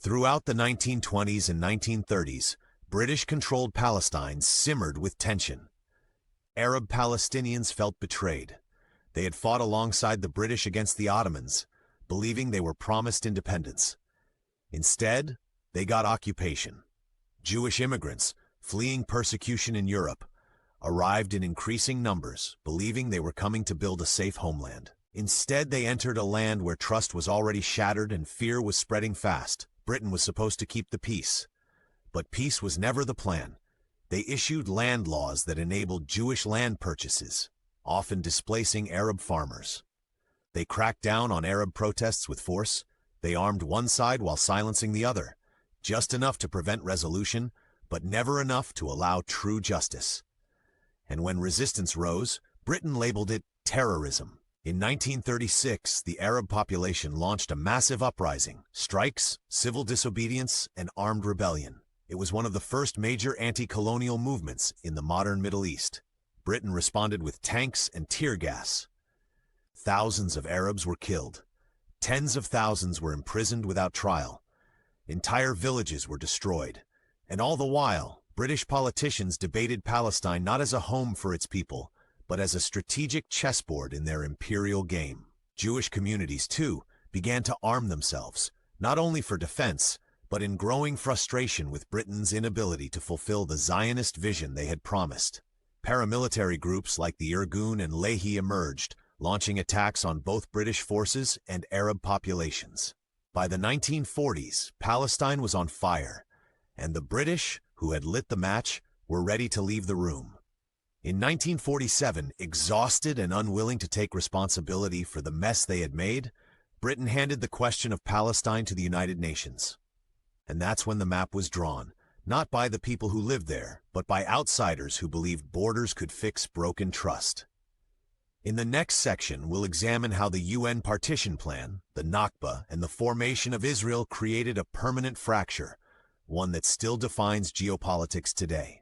Throughout the 1920s and 1930s, British-controlled Palestine simmered with tension. Arab Palestinians felt betrayed. They had fought alongside the British against the Ottomans, believing they were promised independence. Instead, they got occupation. Jewish immigrants, fleeing persecution in Europe, arrived in increasing numbers, believing they were coming to build a safe homeland. Instead, they entered a land where trust was already shattered and fear was spreading fast. Britain was supposed to keep the peace. But peace was never the plan. They issued land laws that enabled Jewish land purchases, often displacing Arab farmers. They cracked down on Arab protests with force. They armed one side while silencing the other, just enough to prevent resolution, but never enough to allow true justice. And when resistance rose, Britain labeled it terrorism. In 1936, the Arab population launched a massive uprising, strikes, civil disobedience, and armed rebellion. It was one of the first major anti-colonial movements in the modern Middle East. Britain responded with tanks and tear gas. Thousands of Arabs were killed. Tens of thousands were imprisoned without trial. Entire villages were destroyed. And all the while, British politicians debated Palestine not as a home for its people, but as a strategic chessboard in their imperial game. Jewish communities, too, began to arm themselves, not only for defense, but in growing frustration with Britain's inability to fulfill the Zionist vision they had promised. Paramilitary groups like the Irgun and Lehi emerged, launching attacks on both British forces and Arab populations. By the 1940s, Palestine was on fire, and the British, who had lit the match, were ready to leave the room. In 1947, exhausted and unwilling to take responsibility for the mess they had made, Britain handed the question of Palestine to the United Nations. And that's when the map was drawn, not by the people who lived there, but by outsiders who believed borders could fix broken trust. In the next section, we'll examine how the UN Partition Plan, the Nakba, and the formation of Israel created a permanent fracture, one that still defines geopolitics today.